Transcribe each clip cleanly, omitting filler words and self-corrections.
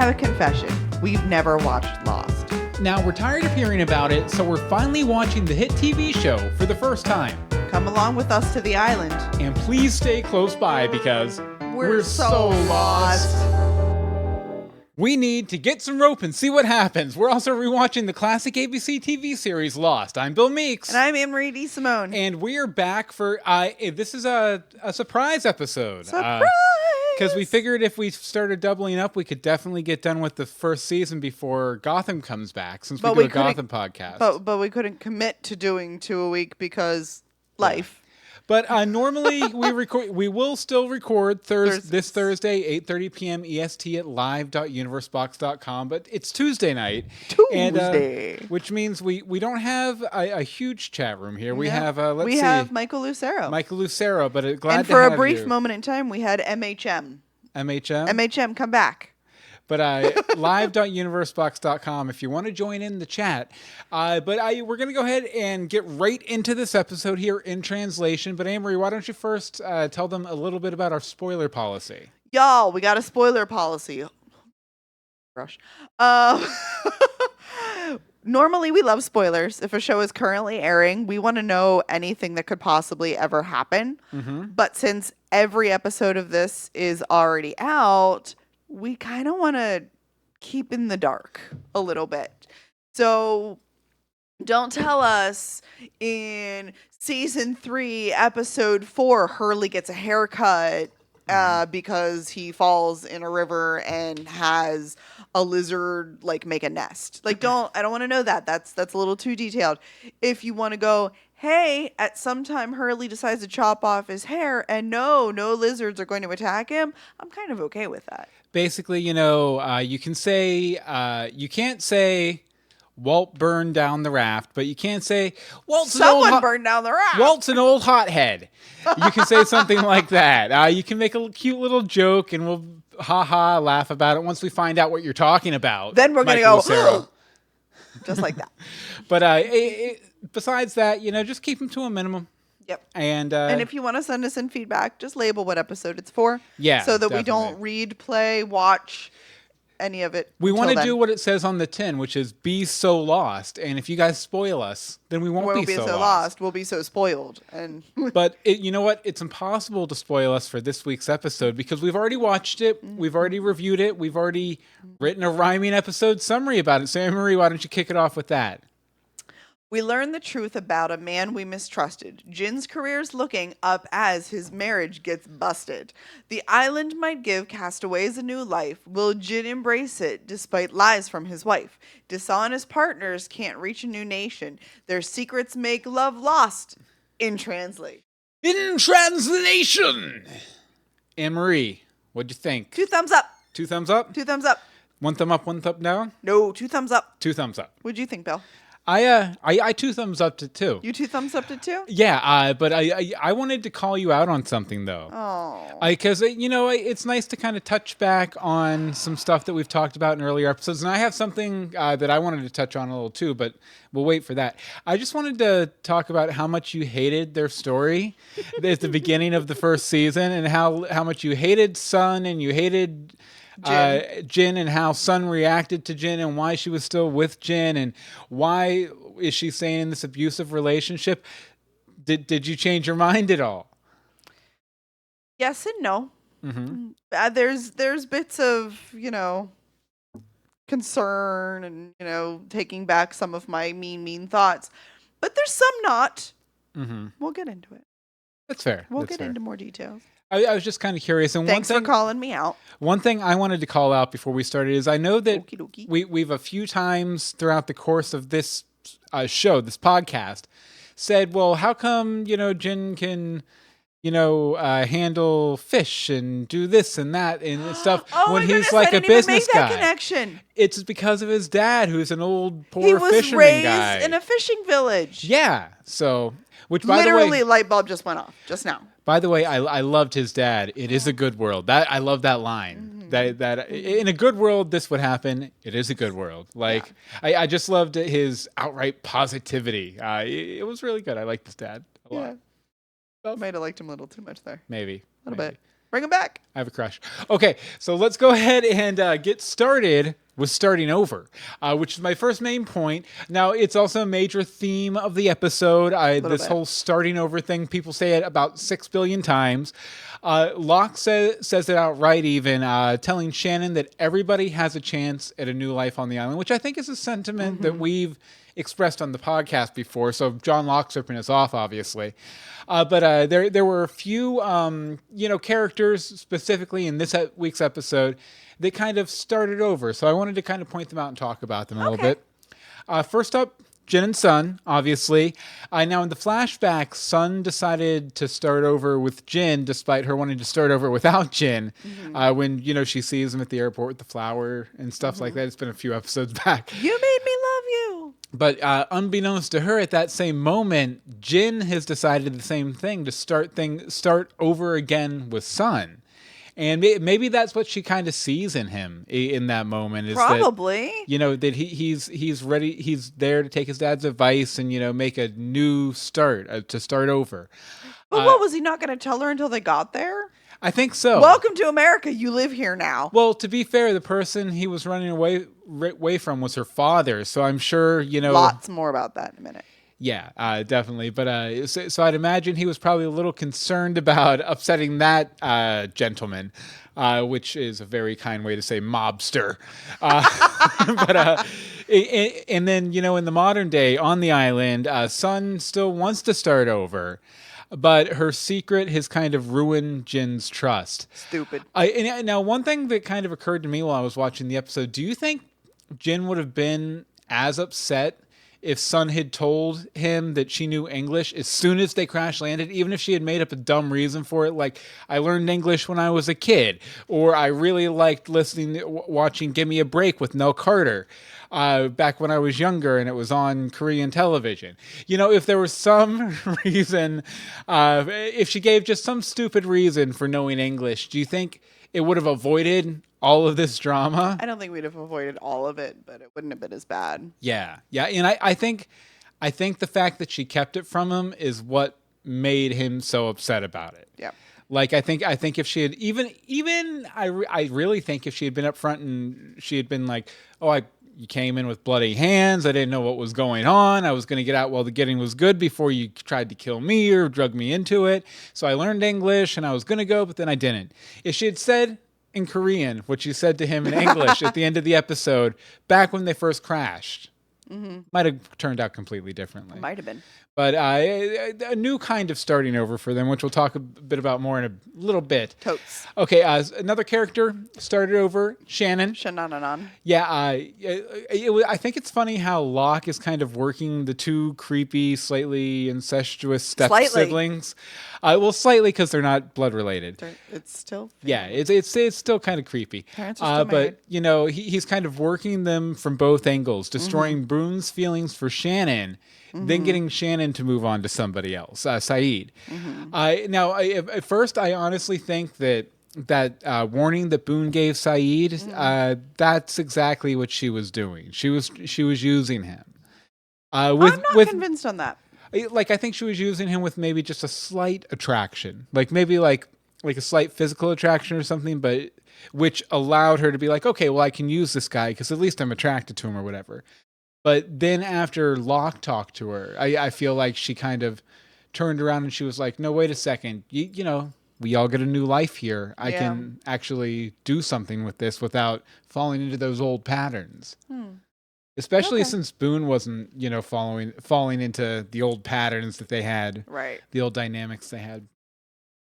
have a confession. We've never watched Lost. Now, we're tired of hearing about it, so we're finally watching the hit TV show for the first time. Come along with us to the island. And please stay close by because we're so lost. We need to get some rope and see what happens. We're also rewatching the classic ABC TV series Lost. I'm Bill Meeks. And I'm Anne-Marie DeSimone. And we are back for, this is a surprise episode. Surprise! Because we figured if we started doubling up, we could definitely get done with the first season before Gotham comes back, since we do a Gotham podcast. But we couldn't commit to doing 2 a week because life. But normally we will still record this Thursday, 8:30 p.m. EST at live.universebox.com. But it's Tuesday night. Tuesday. Which means we don't have a huge chat room here. We have, we have Michael Lucero. Michael Lucero, but glad to have you. And for a brief moment in time, we had MHM. MHM? MHM, come back. But live.universebox.com if you want to join in the chat. We're going to go ahead and get right into this episode here in translation. But Anne-Marie, why don't you first tell them a little bit about our spoiler policy? Y'all, we got a spoiler policy. Rush. Normally, we love spoilers. If a show is currently airing, we want to know anything that could possibly ever happen. Mm-hmm. But since every episode of this is already out, we kind of want to keep in the dark a little bit. So don't tell us in season 3, episode 4, Hurley gets a haircut because he falls in a river and has a lizard make a nest. I don't want to know that. That's a little too detailed. If you want to go, hey, at some time Hurley decides to chop off his hair and no lizards are going to attack him, I'm kind of okay with that. Basically, you can say, you can't say Walt burned down the raft, but you can't say someone burned down the raft. Walt's an old hothead. You can say something like that. You can make a cute little joke and we'll laugh about it once we find out what you're talking about. Then we're going to go, just like that. But besides that, just keep them to a minimum. Yep. And if you want to send us in feedback, just label what episode it's for. Yeah. So that we don't read, play, watch any of it. We want to do what it says on the tin, which is be so lost. And if you guys spoil us, then we won't be so lost. We'll be so spoiled. But you know what? It's impossible to spoil us for this week's episode because we've already watched it. Mm-hmm. We've already reviewed it. We've already written a rhyming episode summary about it. So Anne-Marie, why don't you kick it off with that? We learn the truth about a man we mistrusted. Jin's career's looking up as his marriage gets busted. The island might give castaways a new life. Will Jin embrace it despite lies from his wife? Dishonest partners can't reach a new nation. Their secrets make love lost. In translation. In translation! Anne-Marie, what'd you think? 2 thumbs up. 2 thumbs up? 2 thumbs up. 1 thumb up, 1 thumb down? No, 2 thumbs up. 2 thumbs up. What'd you think, Bill? I 2 thumbs up to 2. You 2 thumbs up to 2? Yeah, but I wanted to call you out on something though. Oh. Because it's nice to kind of touch back on some stuff that we've talked about in earlier episodes, and I have something that I wanted to touch on a little too, but we'll wait for that. I just wanted to talk about how much you hated their story at the beginning of the first season, and how much you hated Sun and you hated Jin, and how Sun reacted to Jin and why she was still with Jin and why is she staying in this abusive relationship. Did you change your mind at all? Yes and no. Mm-hmm. There's bits of concern and taking back some of my mean thoughts, but there's some not. Mm-hmm. We'll get into it. That's fair. We'll get into more details. I was just kind of curious. And Thanks for calling me out. One thing I wanted to call out before we started is I know that Okey-dokey. we've a few times throughout the course of this show, this podcast, said, well, how come, Jin can, handle fish and do this and that and stuff when he's like a business guy? Connection. It's because of his dad, who's an old, poor fisherman guy. He was raised in a fishing village. Yeah. So, which by literally, the way, light bulb just went off just now. By the way, I loved his dad. It is a good world. I love that line. Mm-hmm. That in a good world, this would happen. It is a good world. I just loved his outright positivity. It was really good. I liked his dad a lot. I might have liked him a little too much there. Maybe. A little bit. Bring him back. I have a crush. Okay, so let's go ahead and get started with starting over, which is my first main point. Now, it's also a major theme of the episode. This whole starting over thing, people say it about 6 billion times. Locke says it outright even, telling Shannon that everybody has a chance at a new life on the island, which I think is a sentiment that we've expressed on the podcast before. So John Locke's ripping us off, obviously. But there were a few, characters specifically in this week's episode that kind of started over. So I wanted to kind of point them out and talk about them a little bit. First up, Jin and Sun, obviously. Now, in the flashback, Sun decided to start over with Jin, despite her wanting to start over without Jin. When, she sees him at the airport with the flower and stuff like that. It's been a few episodes back. You made me love you. But unbeknownst to her, at that same moment, Jin has decided the same thing, to start over again with Sun. And maybe that's what she kind of sees in him in that moment. Is probably. That he's ready. He's there to take his dad's advice and, make a new start, to start over. But what, was he not going to tell her until they got there? I think so. Welcome to America. You live here now. Well, to be fair, the person he was running away from was her father. So I'm sure, Lots more about that in a minute. Yeah, definitely. But so I'd imagine he was probably a little concerned about upsetting that gentleman, which is a very kind way to say mobster. And then, in the modern day on the island, Sun still wants to start over. But her secret has kind of ruined Jin's trust. Stupid. Now, one thing that kind of occurred to me while I was watching the episode, do you think Jin would have been as upset if Sun had told him that she knew English as soon as they crash landed, even if she had made up a dumb reason for it, like, I learned English when I was a kid, or I really liked watching Give Me a Break with Nell Carter back when I was younger and it was on Korean television. If there was some reason, if she gave just some stupid reason for knowing English, do you think it would have avoided all of this drama? I don't think we'd have avoided all of it, but it wouldn't have been as bad. Yeah. And I think the fact that she kept it from him is what made him so upset about it. Yeah. Like, I think if she had I really think if she had been up front and she had been like, you came in with bloody hands. I didn't know what was going on. I was going to get out while the getting was good before you tried to kill me or drug me into it. So I learned English and I was going to go, but then I didn't. If she had said in Korean what she said to him in English at the end of the episode, back when they first crashed, might have turned out completely differently. Might have been. But a new kind of starting over for them, which we'll talk a bit about more in a little bit. Totes. Okay, another character started over, Shannon. Shananan. Yeah, I think it's funny how Locke is kind of working the two creepy, slightly incestuous step-siblings. Slightly because they're not blood related. It's still... Yeah, it's still kind of creepy. Parents are still married. But, he's kind of working them from both angles, destroying Boone's feelings for Shannon, then getting Shannon to move on to somebody else, Saeed. At first, I honestly think that warning that Boone gave Saeed, that's exactly what she was doing. She was using him. I'm not convinced on that. Like, I think she was using him with maybe just a slight attraction, like maybe like a slight physical attraction or something, but which allowed her to be like, okay, well, I can use this guy because at least I'm attracted to him or whatever. But then after Locke talked to her, I feel like she kind of turned around and she was like, no, wait a second. We all get a new life here. I can actually do something with this without falling into those old patterns. Especially since Boone wasn't, falling into the old patterns that they had. Right. The old dynamics they had.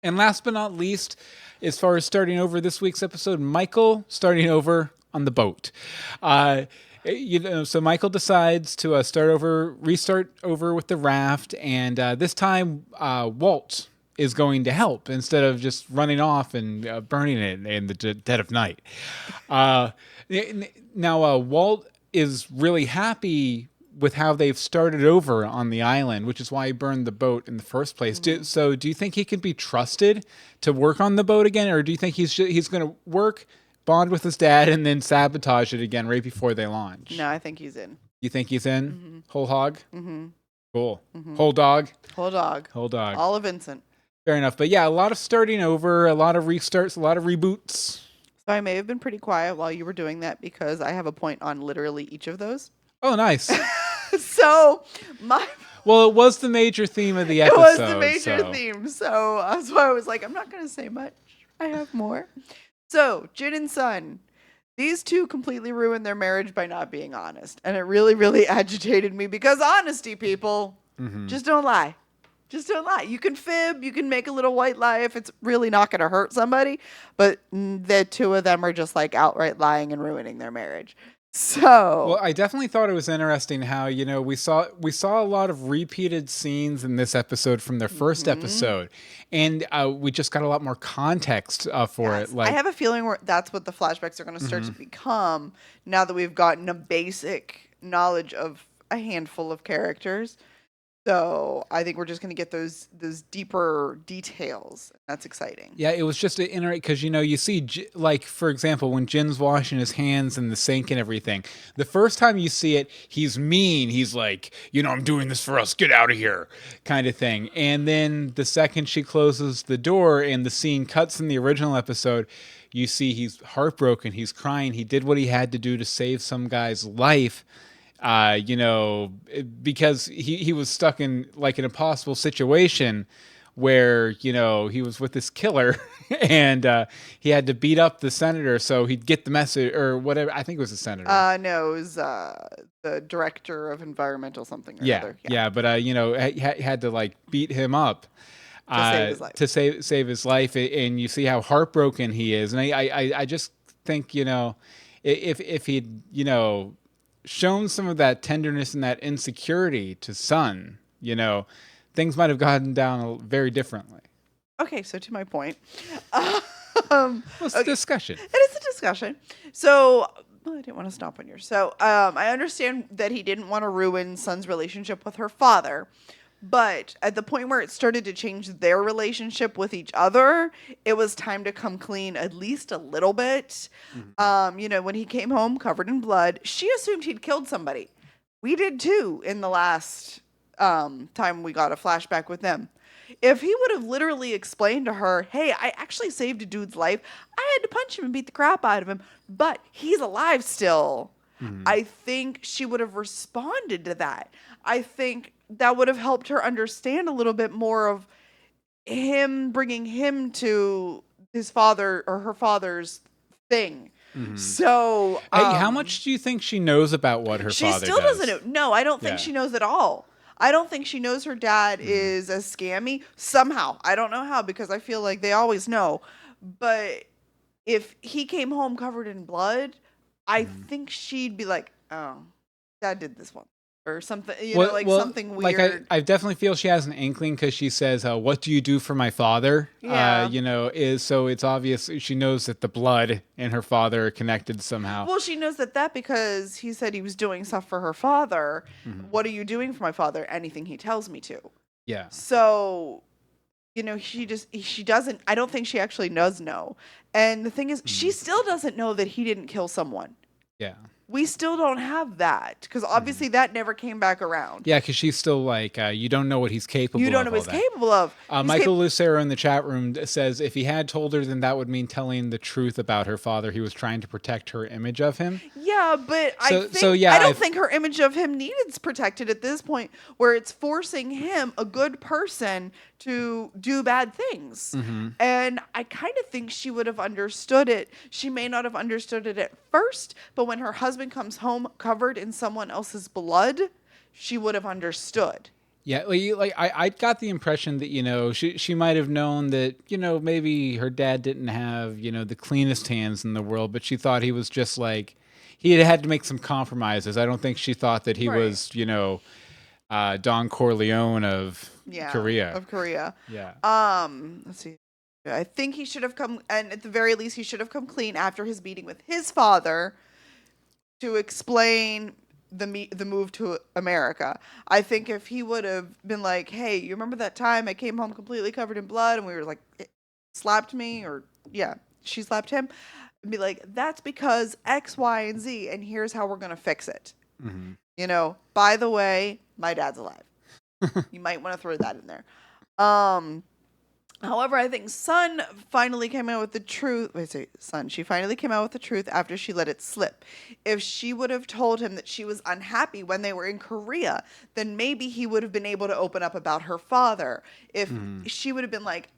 And last but not least, as far as starting over this week's episode, Michael starting over on the boat. So Michael decides to restart over with the raft, and this time Walt is going to help instead of just running off and burning it in the dead of night. Now Walt is really happy with how they've started over on the island, which is why he burned the boat in the first place. Do you think he can be trusted to work on the boat again, or do you think he's going to work, bond with his dad, and then sabotage it again right before they launch? No, I think he's in. You think he's in? Whole hog? Mm-hmm. Cool. Whole dog? Whole dog. Whole dog. All of Vincent. Fair enough. But yeah, a lot of starting over, a lot of restarts, a lot of reboots. So I may have been pretty quiet while you were doing that because I have a point on literally each of those. Oh, nice. So my Well, it was the major theme of the it episode. was the major theme. So that's why I was like, I'm not going to say much. I have more. So Jin and Sun, these two completely ruined their marriage by not being honest. And it really, really agitated me because honesty, people, just don't lie. Just don't lie. You can fib, you can make a little white lie if it's really not going to hurt somebody. But the two of them are just like outright lying and ruining their marriage. So, well, I definitely thought it was interesting how, we saw a lot of repeated scenes in this episode from their first episode, and we just got a lot more context for it. Like, I have a feeling that's what the flashbacks are going to start to become now that we've gotten a basic knowledge of a handful of characters. So I think we're just going to get those deeper details. That's exciting. Yeah, it was just interesting because, you see, like, for example, when Jin's washing his hands in the sink and everything, the first time you see it, he's mean. He's like, I'm doing this for us. Get out of here kind of thing. And then the second she closes the door and the scene cuts in the original episode, you see he's heartbroken. He's crying. He did what he had to do to save some guy's life. Because he was stuck in like an impossible situation where, he was with this killer and he had to beat up the senator so he'd get the message or whatever. I think it was the senator. No, it was the director of environmental something or other. Yeah. But, had to like beat him up. To save his life. To save his life. And you see how heartbroken he is. And I just think, if he'd, shown some of that tenderness and that insecurity to Sun, things might have gotten down very differently. Okay, so to my point. It's a discussion. It is a discussion. So, I didn't want to stop on yours. So, I understand that he didn't want to ruin Sun's relationship with her father. But at the point where it started to change their relationship with each other, it was time to come clean at least a little bit. When he came home covered in blood, she assumed he'd killed somebody. We did too in the last time we got a flashback with them. If he would have literally explained to her, hey, I actually saved a dude's life. I had to punch him and beat the crap out of him, but he's alive still. I think she would have responded to that. I think that would have helped her understand a little bit more of him bringing him to his father or her father's thing. So, how much do you think she knows about what her father does? She still doesn't know. No, I don't think she knows at all. I don't think she knows her dad is a scammy somehow. I don't know how because I feel like they always know. But if he came home covered in blood, I think she'd be like, oh, dad did this one. Or something, something weird. Like I definitely feel she has an inkling because she says, "What do you do for my father?" Yeah. So it's obvious she knows that the blood and her father are connected somehow. Well, she knows that because he said he was doing stuff for her father. What are you doing for my father? Anything he tells me to. Yeah. So, she doesn't. I don't think she actually does know. And the thing is, she still doesn't know that he didn't kill someone. Yeah. We still don't have that because obviously that never came back around. Yeah, because she's still like, you don't know what he's capable of. You don't know what he's capable of. Michael Lucero in the chat room says if he had told her, then that would mean telling the truth about her father. He was trying to protect her image of him. Yeah, but I don't think her image of him needs protected at this point where it's forcing him, a good person, to do bad things. And I kind of think she would have understood it. She may not have understood it at first, but when her husband comes home covered in someone else's blood, she would have understood. Yeah, I got the impression that, she might have known that, maybe her dad didn't have, the cleanest hands in the world, but she thought he was just like, he had to make some compromises. I don't think she thought that he was, Don Corleone of Korea. Of Korea. Yeah. Let's see. I think he should have come, and at the very least, he should have come clean after his meeting with his father to explain the move to America. I think if he would have been like, hey, you remember that time I came home completely covered in blood and we were like, it slapped me, or she slapped him, and be like, that's because X, Y, and Z, and here's how we're going to fix it. By the way, my dad's alive. You might want to throw that in there. However, I think Sun finally came out with the truth. Wait, say Sun. She finally came out with the truth after she let it slip. If she would have told him that she was unhappy when they were in Korea, then maybe he would have been able to open up about her father. If she would have been like,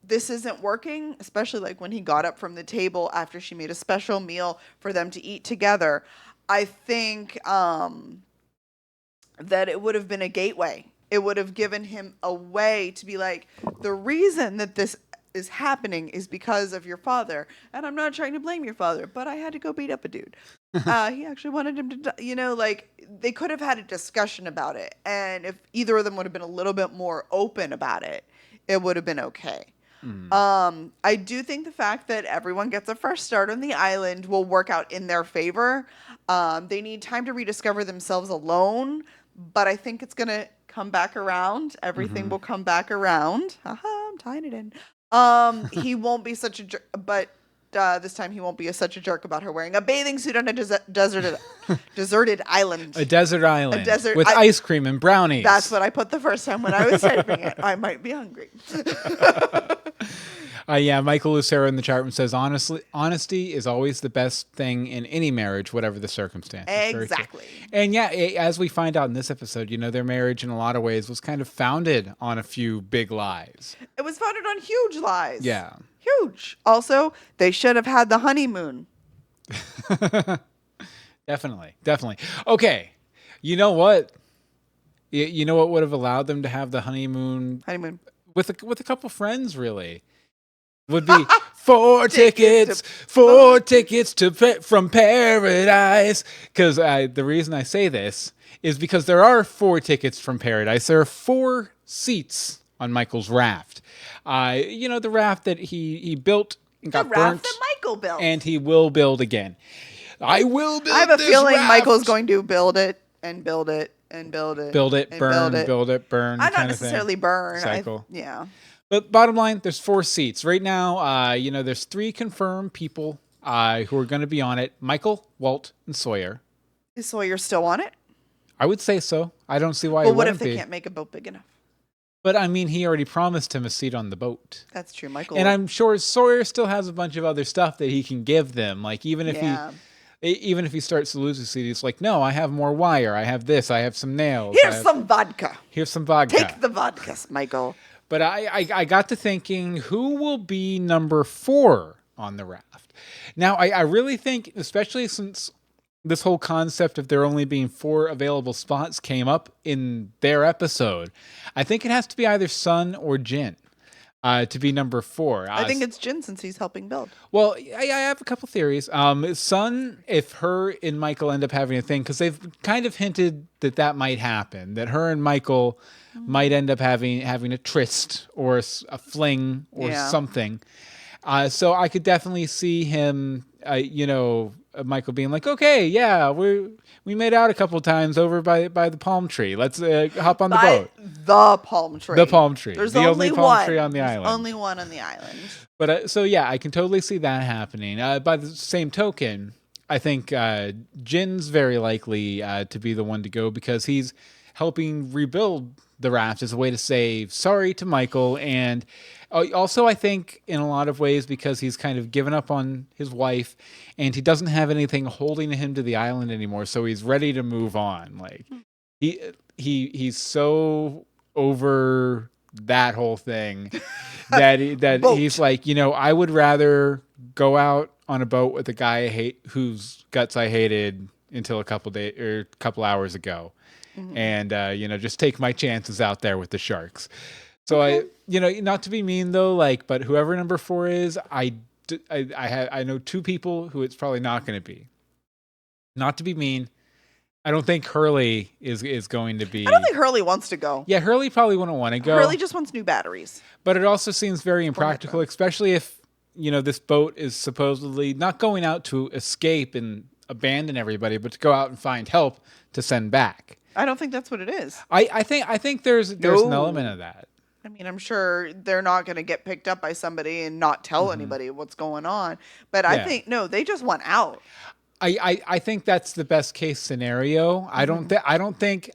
this isn't working, especially like when he got up from the table after she made a special meal for them to eat together, I think that it would have been a gateway. It would have given him a way to be like, the reason that this is happening is because of your father. And I'm not trying to blame your father, but I had to go beat up a dude. He actually wanted him to die. Like they could have had a discussion about it. And if either of them would have been a little bit more open about it, it would have been okay. I do think the fact that everyone gets a fresh start on the island will work out in their favor. They need time to rediscover themselves alone, but I think it's going to come back around. Everything will come back around. Haha, I'm tying it in. He won't be such a jerk, but this time he won't be such a jerk about her wearing a bathing suit on a deserted island. A desert island with ice cream and brownies. That's what I put the first time when I was typing it. I might be hungry. Yeah, Michael Lucero in the chat room says, honesty is always the best thing in any marriage, whatever the circumstances. Exactly. And yeah, as we find out in this episode, their marriage in a lot of ways was kind of founded on a few big lies. It was founded on huge lies. Yeah. Huge. Also, they should have had the honeymoon. Definitely. Okay. You know what? You know what would have allowed them to have the honeymoon? With a couple friends, really. Would be 4 tickets from paradise. Because the reason I say this is because there are 4 tickets from paradise. There are 4 seats on Michael's raft. The raft that he built and got burnt. The raft that Michael built. And he will build again. I will build. I have a feeling raft. Michael's going to build it and build it and build it. Build it, burn. I'm not necessarily burn. Cycle. Yeah. But bottom line, there's 4 seats. Right now, there's 3 confirmed people who are going to be on it. Michael, Walt, and Sawyer. Is Sawyer still on it? I would say so. I don't see why he wouldn't what if they be. can't make a boat big enough? But, he already promised him a seat on the boat. That's true, Michael. And I'm sure Sawyer still has a bunch of other stuff that he can give them. Like, even if he starts to lose his seat, he's like, no, I have more wire. I have this. I have some nails. Here's some vodka. Take the vodka, Michael. But I got to thinking, who will be number 4 on the raft? Now, I really think, especially since this whole concept of there only being 4 available spots came up in their episode, I think it has to be either Sun or Jin to be number 4. I think it's Jin since he's helping build. Well, I have a couple theories. Sun, if her and Michael end up having a thing, because they've kind of hinted that might happen, that her and Michael might end up having a tryst or a fling or something. So I could definitely see him, Michael being like, okay, yeah, we made out a couple times over by the palm tree. Let's hop on the boat. The palm tree. The palm tree. There's the only palm one. tree on the island. Only one on the island. But so yeah, I can totally see that happening. By the same token, I think Jin's very likely to be the one to go because he's helping rebuild the raft as a way to say sorry to Michael, and also I think in a lot of ways because he's kind of given up on his wife and he doesn't have anything holding him to the island anymore, so he's ready to move on. Like he's so over that whole thing that he's like, I would rather go out on a boat with a guy I hate whose guts I hated until a couple hours ago. And, just take my chances out there with the sharks. So okay. Not to be mean though, but whoever number 4 is, I know 2 people who it's probably not going to be. Not to be mean. I don't think Hurley is going to be. I don't think Hurley wants to go. Yeah, Hurley probably wouldn't want to go. Hurley just wants new batteries. But it also seems very impractical, especially if, this boat is supposedly not going out to escape and abandon everybody, but to go out and find help to send back. I don't think that's what it is. I think there's an element of that. I mean, I'm sure they're not going to get picked up by somebody and not tell anybody what's going on. But I think they just want out. I think that's the best case scenario. I don't think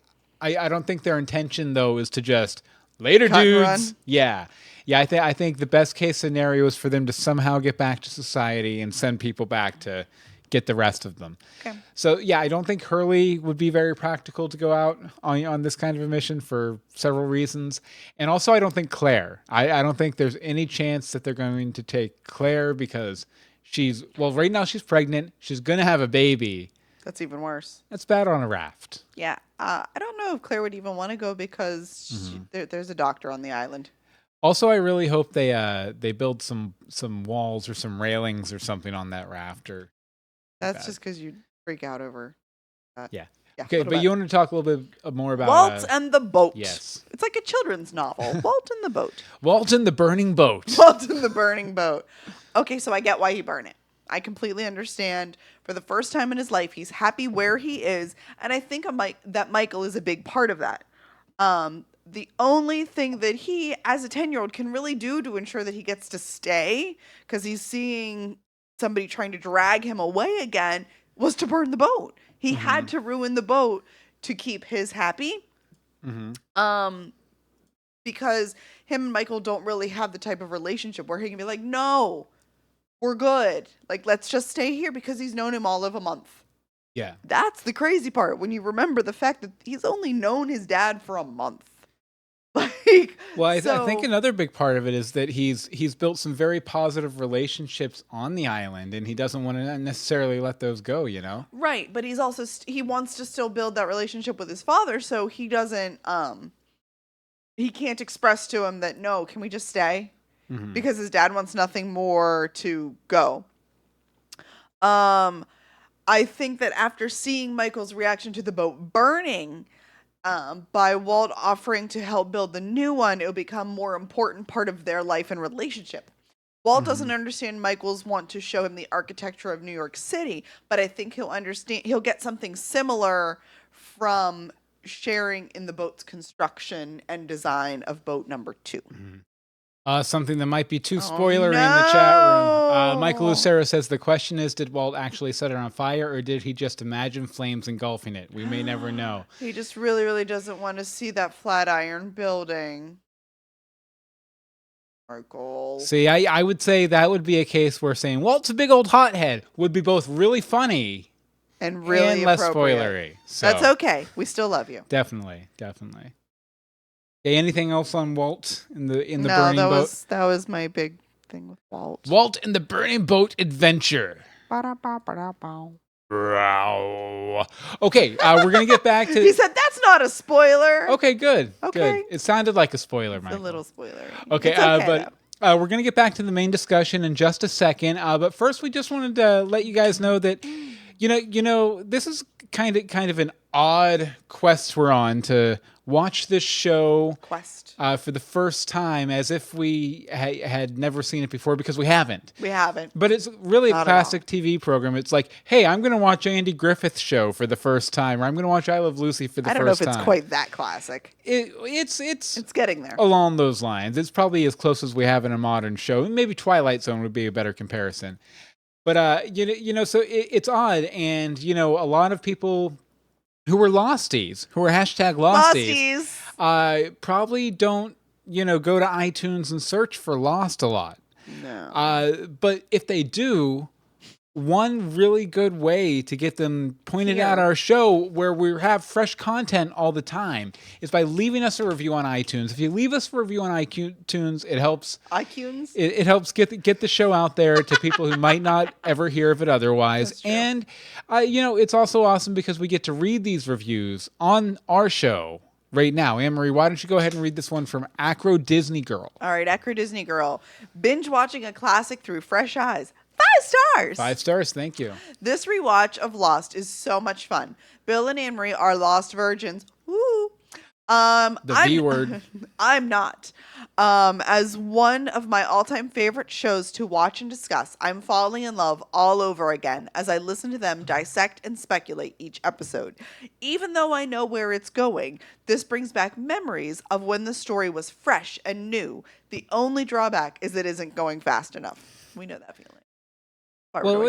their intention though is to just later Cut dudes. and run. Yeah. Yeah, I think the best case scenario is for them to somehow get back to society and send people back to get the rest of them. Okay. So yeah, I don't think Hurley would be very practical to go out on this kind of a mission for several reasons. And also I don't think Claire. I don't think there's any chance that they're going to take Claire because right now she's pregnant. She's going to have a baby. That's even worse. That's bad on a raft. Yeah. I don't know if Claire would even want to go because there's a doctor on the island. Also, I really hope they build some walls or some railings or something on that raft. That's just because you freak out over that. Yeah. Yeah. Okay, but you want to talk a little bit more about Walt and the Boat. Yes. It's like a children's novel. Walt and the Boat. Walt and the Burning Boat. Walt and the Burning Boat. Okay, so I get why he burned it. I completely understand. For the first time in his life, he's happy where he is, and I think that Michael is a big part of that. The only thing that he, as a 10-year-old, can really do to ensure that he gets to stay, because he's seeing somebody trying to drag him away again, was to burn the boat. He had to ruin the boat to keep his happy. Because him and Michael don't really have the type of relationship where he can be like, no, we're good. Like, let's just stay here, because he's known him all of a month. Yeah. That's the crazy part when you remember the fact that he's only known his dad for a month. Well, I think another big part of it is that he's built some very positive relationships on the island, and he doesn't want to necessarily let those go, you know? Right, but he's also he wants to still build that relationship with his father, so he doesn't he can't express to him that, no, can we just stay? Because his dad wants nothing more to go. I think that after seeing Michael's reaction to the boat burning, by Walt offering to help build the new one, it'll become a more important part of their life and relationship. Walt doesn't understand Michael's want to show him the architecture of New York City, but I think he'll get something similar from sharing in the boat's construction and design of boat number 2. Something that might be too spoilery in the chat room. Michael Lucero says the question is, did Walt actually set it on fire, or did he just imagine flames engulfing it? We may never know. He just really, really doesn't want to see that Flatiron building. Michael. See, I would say that would be a case where saying Walt's a big old hothead would be both really funny and really less spoilery. So, that's okay. We still love you. Definitely. Okay, anything else on Walt in the burning boat? That was my big thing with Walt. Walt and the Burning Boat Adventure. Ba-da-ba-ba-da-bow. Okay, we're gonna get back to. He said that's not a spoiler. Okay, good. Okay, good. It sounded like a spoiler, it's Michael. a little spoiler. Okay, but we're gonna get back to the main discussion in just a second. But first, we just wanted to let you guys know that, you know, this is kind of an odd quest we're on to watch this show for the first time, as if we had never seen it before, because we haven't. But it's really a classic TV program. It's like, hey, I'm going to watch Andy Griffith's show for the first time, or I'm going to watch I Love Lucy for the first time. I don't know if it's quite that classic. It's getting there. Along those lines. It's probably as close as we have in a modern show. Maybe Twilight Zone would be a better comparison. But you know, so it's odd, and a lot of people who were losties, who were #losties, probably don't, go to iTunes and search for Lost a lot. No. But if they do, one really good way to get them pointed out our show, where we have fresh content all the time, is by leaving us a review on iTunes. If you leave us a review on iTunes, it helps. iTunes? It helps get the show out there to people who might not ever hear of it otherwise. And, it's also awesome because we get to read these reviews on our show right now. Anne-Marie, why don't you go ahead and read this one from Acro Disney Girl. All right, Acro Disney Girl. Binge watching a classic through fresh eyes. 5 stars. 5 stars, thank you. This rewatch of Lost is so much fun. Bill and Anne-Marie are Lost virgins. Woo. The V word. I'm not. As one of my all-time favorite shows to watch and discuss, I'm falling in love all over again as I listen to them dissect and speculate each episode. Even though I know where it's going, this brings back memories of when the story was fresh and new. The only drawback is it isn't going fast enough. We know that feeling. Well,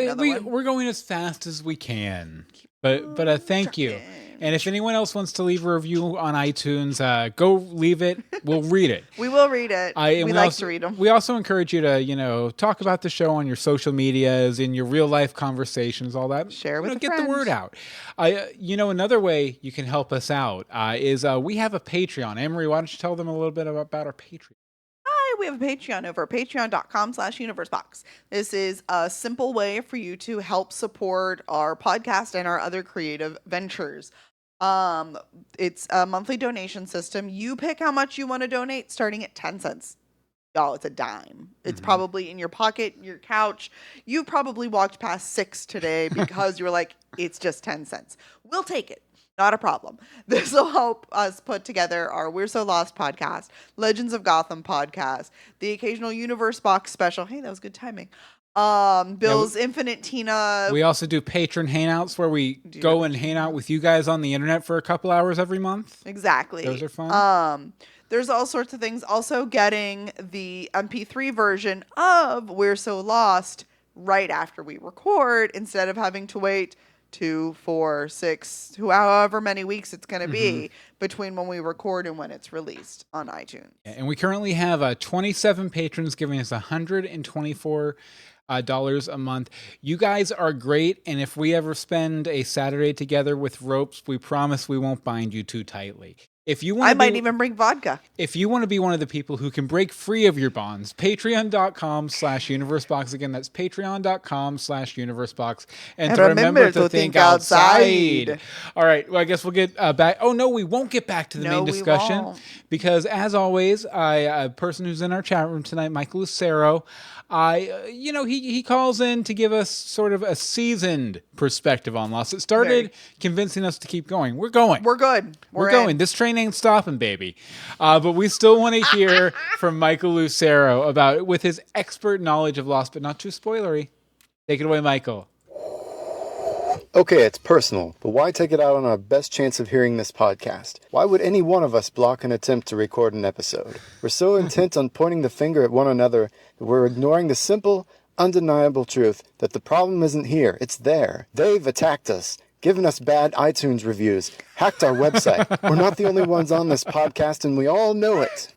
we're going as fast as we can, but thank you. And if anyone else wants to leave a review on iTunes, go leave it. We'll read it. We will read it. We like to read them. We also encourage you to, talk about the show on your social medias, in your real life conversations, all that. Share with get friends. the word out. Another way you can help us out is we have a Patreon. Emery, why don't you tell them a little bit about our Patreon? We have a Patreon over at patreon.com/universebox. This is a simple way for you to help support our podcast and our other creative ventures. It's a monthly donation system. You pick how much you want to donate, starting at 10 cents. Y'all, it's a dime. It's probably in your pocket, your couch. You probably walked past 6 today because you were like, it's just 10 cents. We'll take it. Not a problem. This will help us put together our We're So Lost podcast, Legends of Gotham podcast, the occasional Universe Box special. Hey, that was good timing. Bill's Infinite Tina. We also do patron hangouts where we go and hang out with you guys on the internet for a couple hours every month. Exactly. Those are fun. There's all sorts of things. Also getting the MP3 version of We're So Lost right after we record instead of having to wait 2, 4, 6, however many weeks it's going to be between when we record and when it's released on iTunes. And we currently have 27 patrons giving us $124 a month. You guys are great, and if we ever spend a Saturday together with ropes, we promise we won't bind you too tightly. If you want, I might even bring vodka. If you want to be one of the people who can break free of your bonds, patreon.com/universebox. Again, that's patreon.com/universebox. And to remember to think outside. All right. Well, I guess we'll get back. Oh, no, we won't get back to the main discussion because, as always, a person who's in our chat room tonight, Michael Lucero, he calls in to give us sort of a seasoned perspective on Lost. It started convincing us to keep going. We're going. We're good. We're going. This train ain't stopping, baby. But we still want to hear from Michael Lucero with his expert knowledge of Lost, but not too spoilery. Take it away, Michael. Okay, it's personal, but why take it out on our best chance of hearing this podcast? Why would any one of us block an attempt to record an episode? We're so intent on pointing the finger at one another that we're ignoring the simple, undeniable truth that the problem isn't here, it's there. They've attacked us, given us bad iTunes reviews, hacked our website. We're not the only ones on this podcast, and we all know it.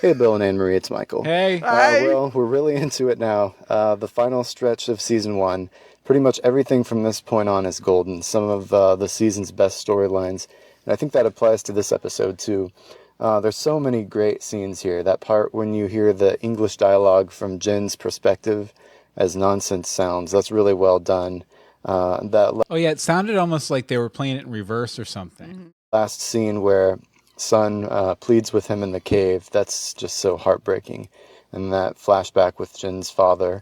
Hey, Bill and Anne-Marie, it's Michael. Hey. Well, we're really into it now. The final stretch of Season 1. Pretty much everything from this point on is golden. Some of the season's best storylines. And I think that applies to this episode, too. There's so many great scenes here. That part when you hear the English dialogue from Jin's perspective as nonsense sounds, that's really well done. It sounded almost like they were playing it in reverse or something. Last scene where Sun pleads with him in the cave, that's just so heartbreaking. And that flashback with Jin's father,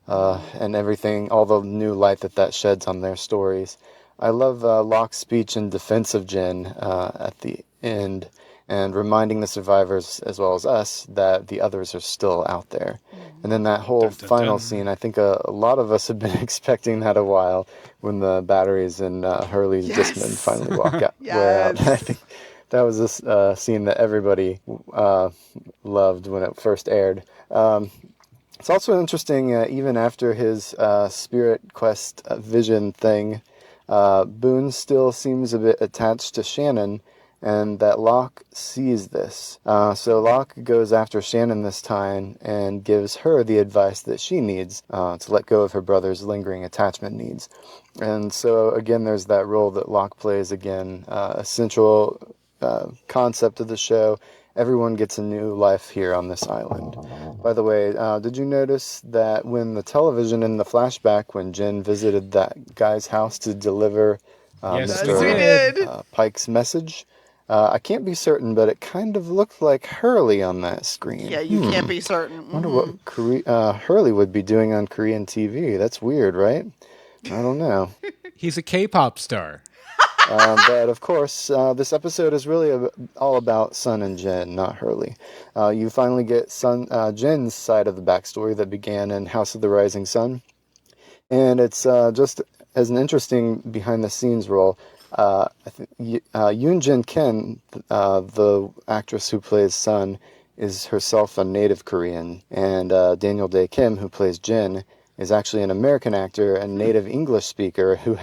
and everything, all the new light that sheds on their stories. I love Locke's speech in defense of Jin at the end, and reminding the survivors, as well as us, that the others are still out there. And then that whole final scene, I think a lot of us have been expecting that a while, when the batteries and Hurley's DeSimone finally walk out. Yes. I think that was a scene that everybody loved when it first aired. It's also interesting, even after his Spirit Quest vision thing, Boone still seems a bit attached to Shannon, and that Locke sees this. So Locke goes after Shannon this time and gives her the advice that she needs to let go of her brother's lingering attachment needs. And so, again, there's that role that Locke plays again, a central concept of the show. Everyone gets a new life here on this island. By the way, did you notice that when the television in the flashback, when Jin visited that guy's house to deliver Mr. Pike's message, I can't be certain, but it kind of looked like Hurley on that screen. Yeah, you can't be certain. I wonder what Hurley would be doing on Korean TV. That's weird, right? I don't know. He's a K-pop star. But of course, this episode is really all about Sun and Jin, not Hurley. You finally get Jin's side of the backstory that began in House of the Rising Sun. And it's just as an interesting behind-the-scenes role. Yoon Jin Kim, the actress who plays Sun, is herself a native Korean. And Daniel Dae Kim, who plays Jin, is actually an American actor and native English speaker who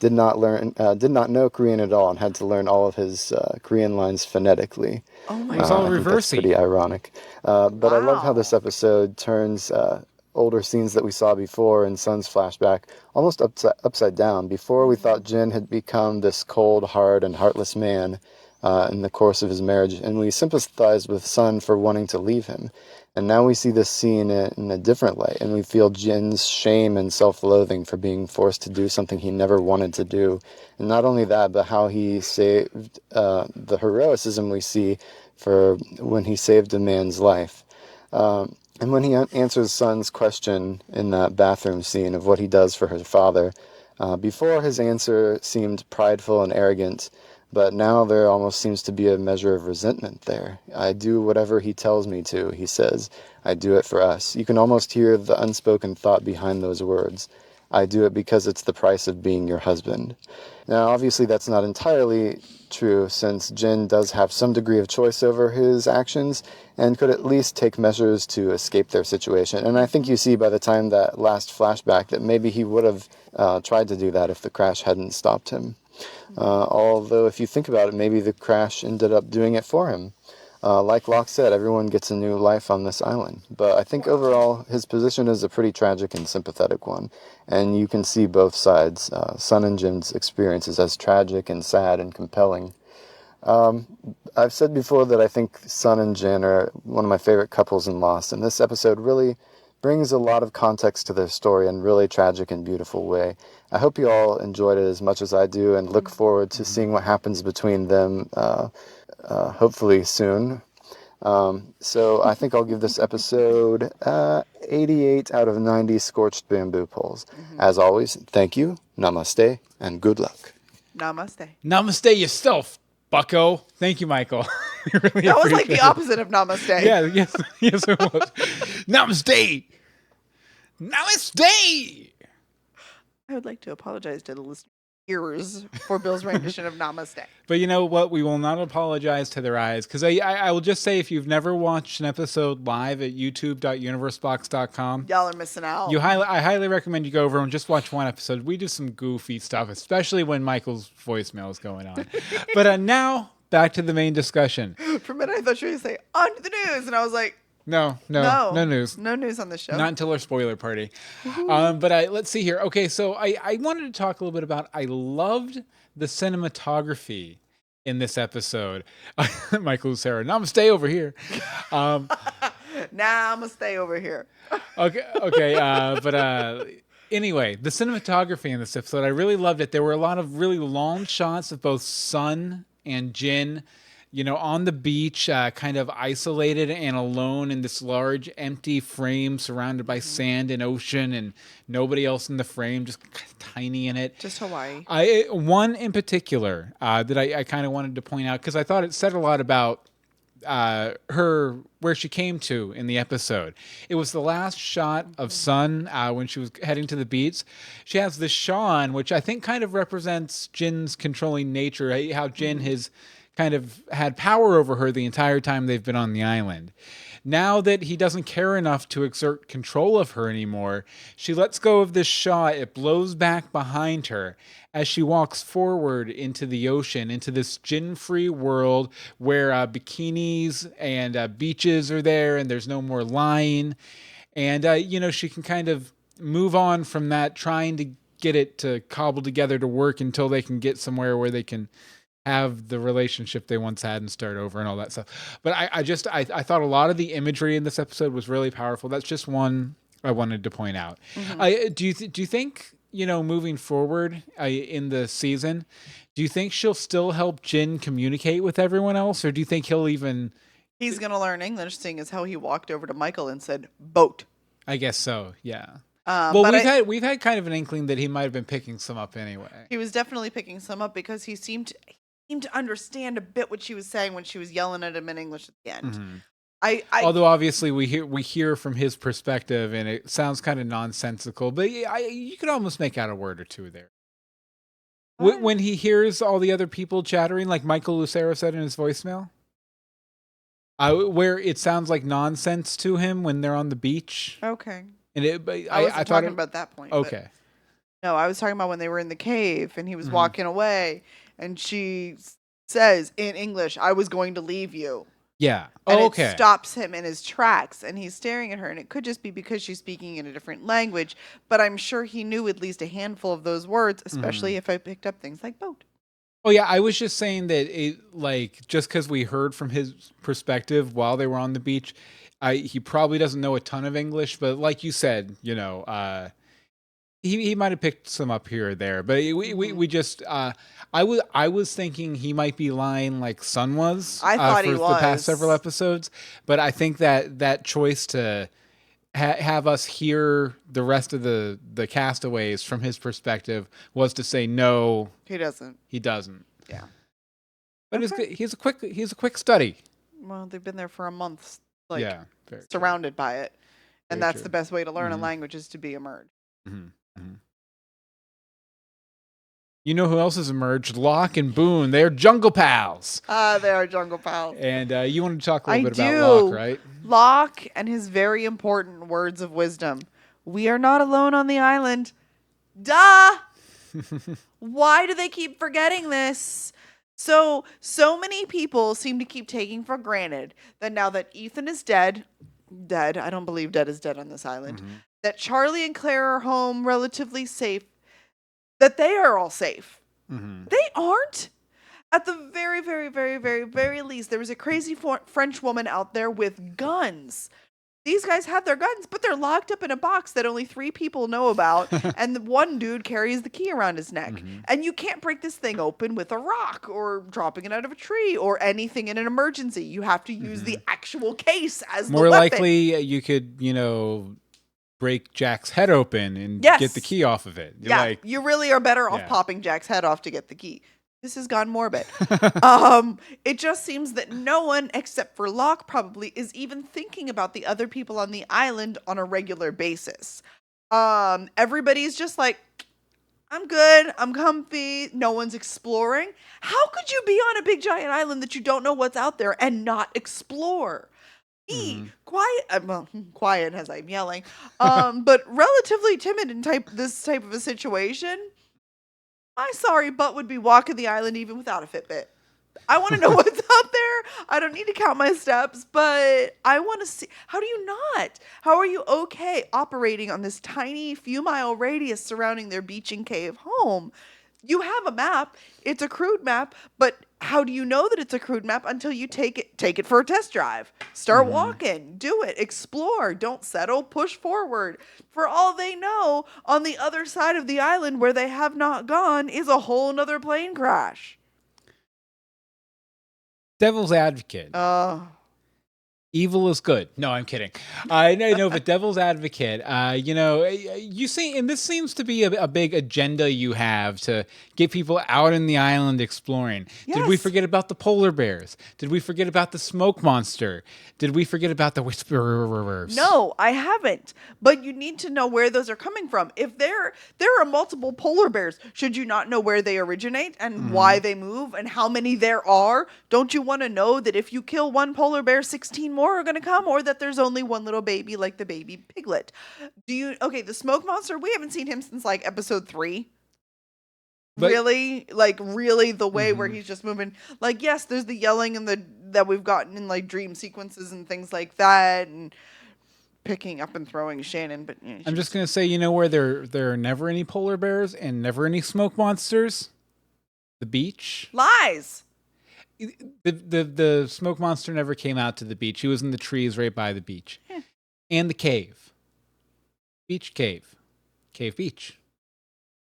did not know Korean at all and had to learn all of his Korean lines phonetically. Oh my It's all I think that's reversey. pretty ironic. But I love how Wow. this episode turns older scenes that we saw before in Sun's flashback almost upside down. Before, we thought Jin had become this cold, hard, and heartless man in the course of his marriage, and we sympathized with Sun for wanting to leave him. And now we see this scene in a different light, and we feel Jin's shame and self-loathing for being forced to do something he never wanted to do. And not only that, but how he saved the heroicism we see for when he saved a man's life. And when he answers Sun's question in that bathroom scene of what he does for her father, before his answer seemed prideful and arrogant, but now there almost seems to be a measure of resentment there. I do whatever he tells me to, he says. I do it for us. You can almost hear the unspoken thought behind those words. I do it because it's the price of being your husband. Now, obviously, that's not entirely true, since Jin does have some degree of choice over his actions and could at least take measures to escape their situation. And I think you see by the time that last flashback that maybe he would have tried to do that if the crash hadn't stopped him. Although, if you think about it, maybe the crash ended up doing it for him. Like Locke said, everyone gets a new life on this island. But I think overall, his position is a pretty tragic and sympathetic one. And you can see both sides. Sun and Jin's experiences as tragic and sad and compelling. I've said before that I think Sun and Jin are one of my favorite couples in Lost. And this episode really brings a lot of context to their story in a really tragic and beautiful way. I hope you all enjoyed it as much as I do and look forward to seeing what happens between them hopefully soon. So I think I'll give this episode 88 out of 90 scorched bamboo poles. As always, thank you, namaste, and good luck. Namaste. Namaste yourself, bucko. Thank you, Michael. We really That was like appreciate the opposite of namaste. Yeah, yes, yes, it was. Namaste. Namaste. I would like to apologize to the listeners for Bill's rendition of Namaste. But you know what? We will not apologize to their eyes, because I will just say, if you've never watched an episode live at youtube.universebox.com, Y'all are missing out. I highly recommend you go over and just watch one episode. We do some goofy stuff, especially when Michael's voicemail is going on. But now, back to the main discussion. For a minute, I thought you were going to say, on to the news. And I was like, No news. No news on the show. Not until our spoiler party. But let's see here. Okay, so I wanted to talk a little bit about, I loved the cinematography in this episode. Michael Lucero, namaste over here. Namaste over here. Anyway, the cinematography in this episode, I really loved it. There were a lot of really long shots of both Sun and Jin, on the beach, kind of isolated and alone in this large empty frame surrounded by sand and ocean and nobody else in the frame, just tiny in it. Just Hawaii. One in particular that I kind of wanted to point out, because I thought it said a lot about her, where she came to in the episode. It was the last shot of Sun when she was heading to the beach. She has this shawl on, which I think kind of represents Jin's controlling nature, how Jin has kind of had power over her the entire time they've been on the island. Now that he doesn't care enough to exert control of her anymore, she lets go of this shawl. It blows back behind her as she walks forward into the ocean, into this Jin-free world where bikinis and beaches are there and there's no more lying. And, she can kind of move on from that, trying to get it to cobble together to work until they can get somewhere where they can have the relationship they once had and start over and all that stuff. But I thought a lot of the imagery in this episode was really powerful. That's just one I wanted to point out. Mm-hmm. Do you think, moving forward in the season, do you think she'll still help Jin communicate with everyone else, or do you think he'll even... He's going to learn English, seeing as how he walked over to Michael and said, boat. I guess so, yeah. Well, we've had kind of an inkling that he might have been picking some up anyway. He was definitely picking some up because he seemed to understand a bit what she was saying when she was yelling at him in English at the end. Mm-hmm. Although obviously we hear from his perspective and it sounds kind of nonsensical, but you could almost make out a word or two there. When he hears all the other people chattering, like Michael Lucero said in his voicemail, where it sounds like nonsense to him when they're on the beach. Okay. And I wasn't talking about that point. Okay. No, I was talking about when they were in the cave and he was walking away and she says in English, "I was going to leave you." Yeah. And Oh, it okay. stops him in his tracks and he's staring at her. And it could just be because she's speaking in a different language. But I'm sure he knew at least a handful of those words, especially if I picked up things like boat. Oh yeah, I was just saying that just because we heard from his perspective while they were on the beach, he probably doesn't know a ton of English, but like you said, he might have picked some up here or there. But we just I was thinking he might be lying like Sun was. I thought for he the past was. several episodes, but I think that choice to have us hear the rest of the castaways from his perspective was to say no. He doesn't. He doesn't. Yeah. But he's a quick study. Well, they've been there for a month, surrounded by it. And Very that's true. the best way to learn a language is to be immersed. Mm-hmm. Mm-hmm. You know who else has emerged? Locke and Boone. They're jungle pals. They are jungle pals. And you wanted to talk a little bit do. about Locke, right? Locke and his very important words of wisdom. We are not alone on the island. Duh! Why do they keep forgetting this? So many people seem to keep taking for granted that now that Ethan is dead, I don't believe dead is dead on this island, that Charlie and Claire are home relatively safe, that they are all safe. They aren't. At the very, very, very, very, very least, there was a crazy French woman out there with guns. These guys have their guns, but they're locked up in a box that only 3 people know about, and the one dude carries the key around his neck. And you can't break this thing open with a rock or dropping it out of a tree or anything in an emergency. You have to use the actual case as the weapon. More likely, you could, break Jack's head open and get the key off of it. You really are better off popping Jack's head off to get the key. This has gone morbid. It just seems that no one except for Locke probably is even thinking about the other people on the island on a regular basis. Everybody's just like, I'm good. I'm comfy. No one's exploring. How could you be on a big giant island that you don't know what's out there and not explore? Quiet as I'm yelling, but relatively timid in this type of a situation. My sorry butt would be walking the island even without a Fitbit. I want to know what's out there. I don't need to count my steps, but I want to see. How do you not? How are you okay operating on this tiny few mile radius surrounding their beach and cave home? You have a map. It's a crude map, but how do you know that it's a crude map until you take it for a test drive? Start walking, do it, explore, don't settle, push forward. For all they know, on the other side of the island where they have not gone is a whole nother plane crash. Devil's advocate. Evil is good. No, I'm kidding. I know, but devil's advocate. You see, and this seems to be a big agenda you have to get people out in the island exploring. Yes. Did we forget about the polar bears? Did we forget about the smoke monster? Did we forget about the whisperers? No, I haven't. But you need to know where those are coming from. If there are multiple polar bears, should you not know where they originate and why they move and how many there are? Don't you want to know that if you kill one polar bear, 16 more are going to come, or that there's only one little baby like the baby piglet? The smoke monster, we haven't seen him since like episode 3. But, really the way where he's just moving. Like, yes, there's the yelling and that we've gotten in like dream sequences and things like that, and picking up and throwing Shannon. But I'm just gonna say, where there are never any polar bears and never any smoke monsters? The beach. Lies. The smoke monster never came out to the beach. He was in the trees right by the beach. Yeah. And the cave. Beach cave. Cave beach.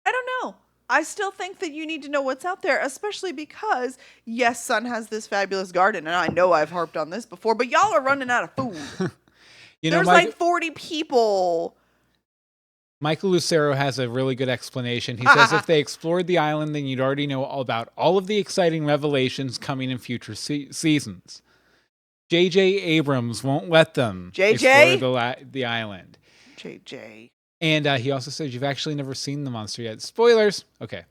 I don't know. I still think that you need to know what's out there, especially because, yes, Sun has this fabulous garden, and I know I've harped on this before, but y'all are running out of food. There's like 40 people. Michael Lucero has a really good explanation. He says if they explored the island, then you'd already know all about all of the exciting revelations coming in future seasons. J.J. Abrams won't let them explore the island. J.J. And he also says you've actually never seen the monster yet. Spoilers. Okay.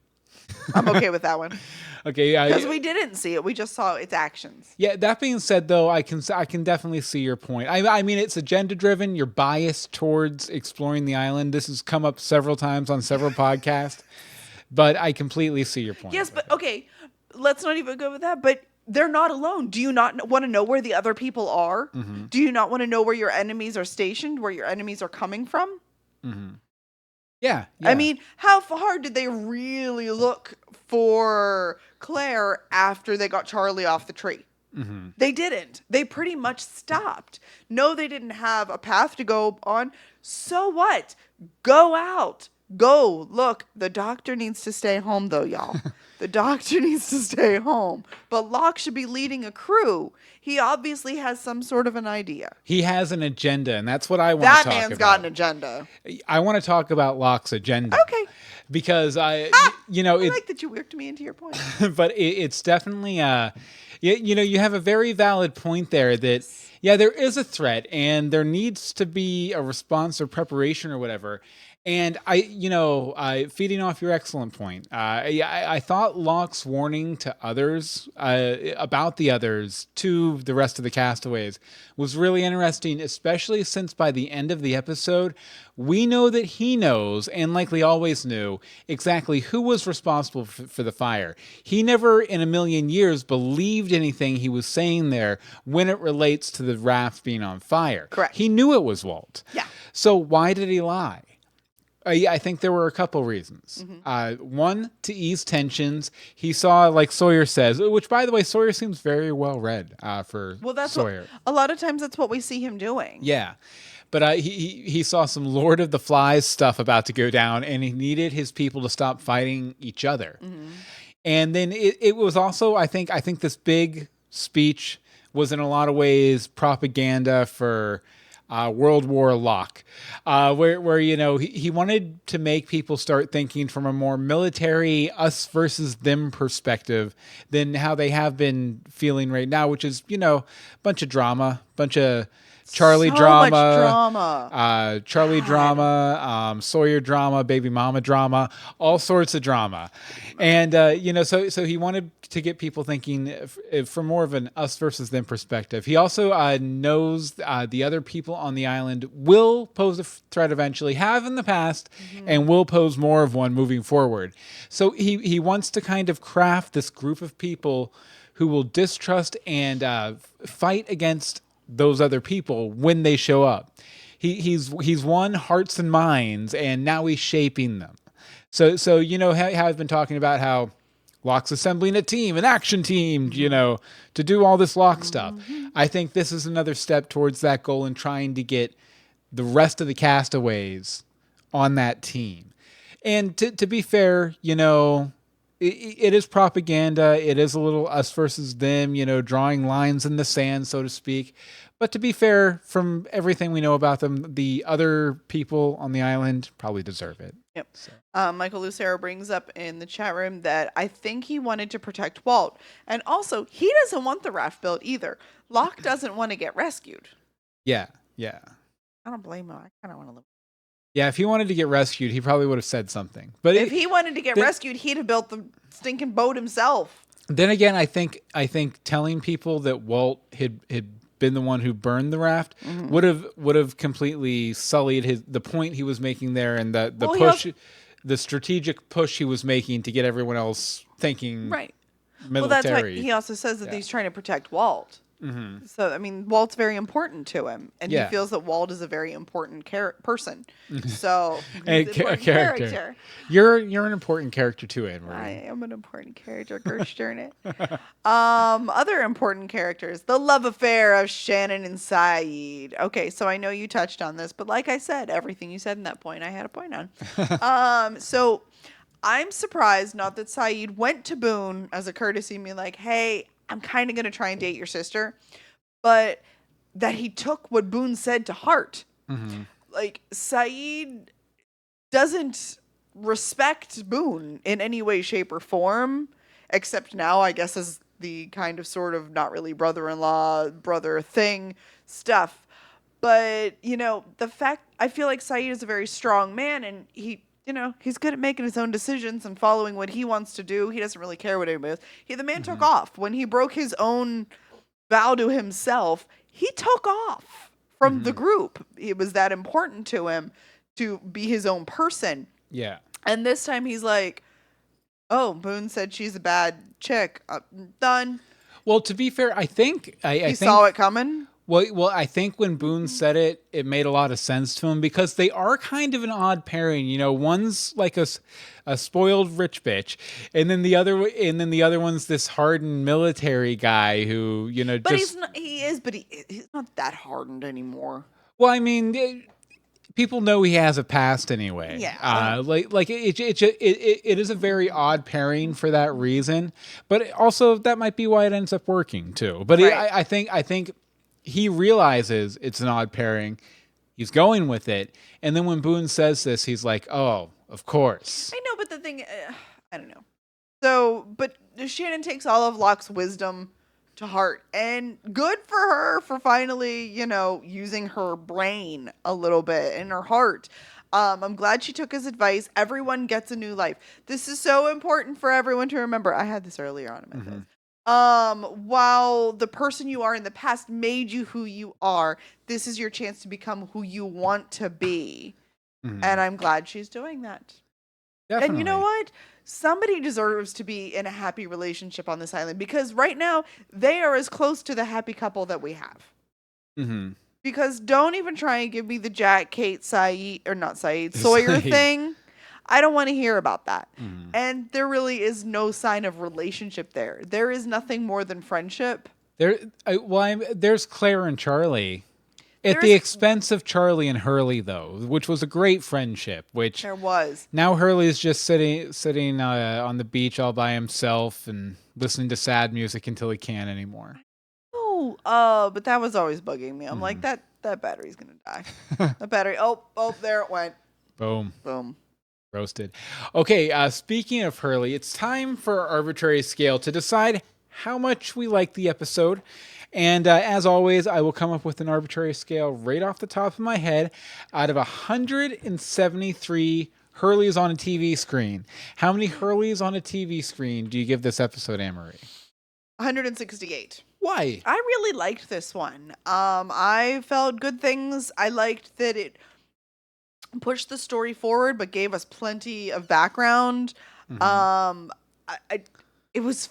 I'm okay with that one. Okay, Because we didn't see it. We just saw its actions. Yeah, that being said, though, I can definitely see your point. I mean, it's agenda-driven. You're biased towards exploring the island. This has come up several times on several podcasts, but I completely see your point. Yes, but okay, let's not even go with that. But they're not alone. Do you not want to know where the other people are? Mm-hmm. Do you not want to know where your enemies are stationed, where your enemies are coming from? Mm-hmm. Yeah. I mean, how hard did they really look for Claire after they got Charlie off the tree? Mm-hmm. They didn't. They pretty much stopped. No, they didn't have a path to go on. So what? Go out. Go. Look, the doctor needs to stay home, though, y'all. The doctor needs to stay home. But Locke should be leading a crew. He obviously has some sort of an idea. He has an agenda, and that's what I want to talk about. That man's got an agenda. I want to talk about Locke's agenda. Okay. Because I like that you worked me into your point. But it's definitely you have a very valid point there that there is a threat and there needs to be a response or preparation or whatever. And feeding off your excellent point, I thought Locke's warning to others about the others to the rest of the castaways was really interesting, especially since by the end of the episode, we know that he knows, and likely always knew, exactly who was responsible for the fire. He never in a million years believed anything he was saying there when it relates to the raft being on fire. Correct. He knew it was Walt. Yeah. So why did he lie? I think there were a couple reasons. Mm-hmm. One, to ease tensions. He saw, like Sawyer says, which, by the way, Sawyer seems very well read for Sawyer. A lot of times that's what we see him doing. Yeah. But he saw some Lord of the Flies stuff about to go down, and he needed his people to stop fighting each other. Mm-hmm. And then it was also, I think this big speech was in a lot of ways propaganda for World War Locke, where he wanted to make people start thinking from a more military us versus them perspective than how they have been feeling right now, which is bunch of drama, bunch of Charlie drama, Charlie drama, Sawyer drama, baby mama drama, all sorts of drama. And, so he wanted to get people thinking from more of an us versus them perspective. He also knows the other people on the island will pose a threat eventually, have in the past, and will pose more of one moving forward. So he wants to kind of craft this group of people who will distrust and fight against those other people when they show up. He's won hearts and minds, and now he's shaping them. So how I've been talking about how Locke's assembling a team, an action team, to do all this Locke stuff. I think this is another step towards that goal in trying to get the rest of the castaways on that team. And to be fair, it is propaganda. It is a little us versus them, drawing lines in the sand, so to speak. But to be fair, from everything we know about them, the other people on the island probably deserve it. Yep. So. Michael Lucero brings up in the chat room that I think he wanted to protect Walt. And also, he doesn't want the raft built either. Locke doesn't want to get rescued. Yeah. I don't blame him. I kind of want to live. Yeah, if he wanted to get rescued, he probably would have said something. But if he wanted to get rescued, he'd have built the stinking boat himself. Then again, I think telling people that Walt had been the one who burned the raft would have completely sullied the point he was making there, and the push, the strategic push he was making to get everyone else thinking right. military. Well, that's why he also says that he's trying to protect Walt. Mm-hmm. So, I mean, Walt's very important to him, and he feels that Walt is a very important person. So, character. You're an important character too, Anne-Marie. I am an important character. Gosh darn it. Other important characters: the love affair of Shannon and Saeed. Okay, so I know you touched on this, but like I said, everything you said in that point, I had a point on. So I'm surprised not that Saeed went to Boone as a courtesy, and be like, "Hey, I'm kind of going to try and date your sister," but that he took what Boone said to heart. Mm-hmm. Like, Saeed doesn't respect Boone in any way, shape, or form, except now, I guess, as the kind of sort of not really brother-in-law, brother thing stuff. But, the fact, I feel like Saeed is a very strong man, and he he's good at making his own decisions and following what he wants to do. He doesn't really care what anybody else. The man took off. When he broke his own vow to himself, he took off from the group. It was that important to him to be his own person. Yeah. And this time he's like, oh, Boone said she's a bad chick. Done. Well, to be fair, I think I think, saw it coming. Well, I think when Boone said it, it made a lot of sense to him because they are kind of an odd pairing. One's like a spoiled rich bitch, and then the other one's this hardened military guy who But he's not. He is, but he's not that hardened anymore. Well, I mean, people know he has a past anyway. Yeah. It is a very odd pairing for that reason, but also that might be why it ends up working too. But Right. I think he realizes it's an odd pairing. He's going with it, and then when Boone says this, he's like, "Oh, of course." I know, but the thing, I don't know. So, but Shannon takes all of Locke's wisdom to heart, and good for her for finally, using her brain a little bit and her heart. I'm glad she took his advice. Everyone gets a new life. This is so important for everyone to remember. I had this earlier on in my notes. While the person you are in the past made you who you are, this is your chance to become who you want to be. And I'm glad she's doing that. Definitely. And you know what? Somebody deserves to be in a happy relationship on this island because right now they are as close to the happy couple that we have. Mm-hmm. Because don't even try and give me the Jack, Kate, Sawyer thing. I don't want to hear about that. And there really is no sign of relationship there. There is nothing more than friendship. There's Claire and Charlie. At the expense of Charlie and Hurley, though, which was a great friendship. Which there was. Now Hurley's just sitting on the beach all by himself and listening to sad music until he can't anymore. But that was always bugging me. I'm like, that battery's gonna die. The battery. Oh, there it went. Boom. Roasted. Okay, speaking of Hurley, it's time for our arbitrary scale to decide how much we like the episode. And as always, I will come up with an arbitrary scale right off the top of my head out of 173 Hurleys on a TV screen. How many Hurleys on a TV screen do you give this episode, Anne-Marie? 168. Why? I really liked this one. I felt good things. I liked that it pushed the story forward, but gave us plenty of background. It was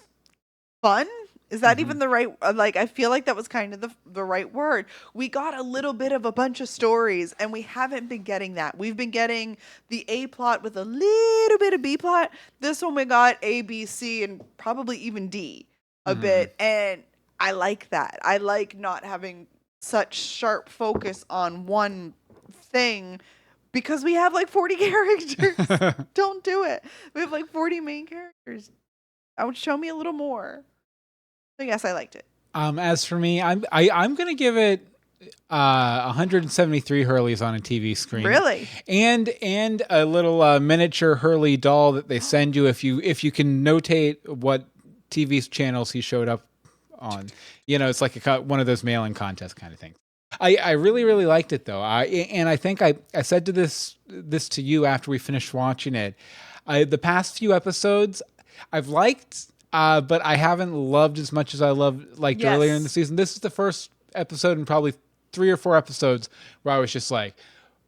fun. Is that even the right? I feel like that was kind of the right word. We got a little bit of a bunch of stories, and we haven't been getting that. We've been getting the A plot with a little bit of B plot. This one we got A, B, C, and probably even D a bit, and I like that. I like not having such sharp focus on one thing. Because we have 40 characters. Don't do it. We have 40 main characters. I would show me a little more. So yes, I liked it. As for me, I'm gonna give it 173 Hurleys on a TV screen. Really? And a little miniature Hurley doll that they send you if you can notate what TV channels he showed up on. It's like one of those mailing contest kind of things. I really, really liked it though. I think I said this to you after we finished watching it. The past few episodes I've liked, but I haven't loved as much as I liked earlier in the season. This is the first episode in probably 3 or 4 episodes where I was just like,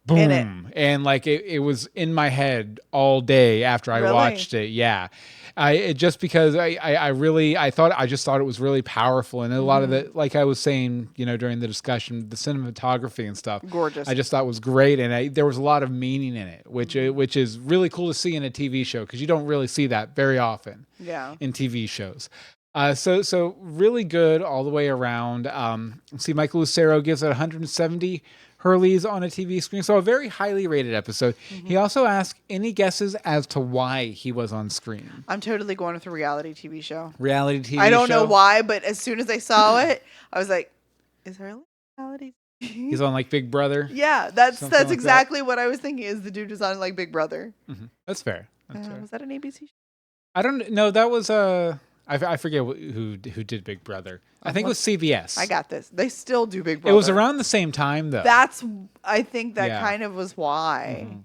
boom, and it was in my head all day after I watched it. Yeah. I just thought it was really powerful, and a lot of the, like I was saying, during the discussion, the cinematography and stuff, gorgeous. I just thought was great, and there was a lot of meaning in it, which is really cool to see in a TV show because you don't really see that very often. Yeah. In TV shows. So really good all the way around. See, Michael Lucero gives it 170 Hurleys on a TV screen. So a very highly rated episode. He also asked any guesses as to why he was on screen. I'm totally going with a reality TV show. Reality TV show? I don't know why, but as soon as I saw it, I was like, is there a reality? He's on Big Brother? Yeah, that's exactly what I was thinking is the dude is on Big Brother. That's fair. Fair. Was that an ABC show? I don't know. That was I forget who did Big Brother. I think it was CBS. I got this. They still do Big Brother. It was around the same time, though. I think that kind of was why.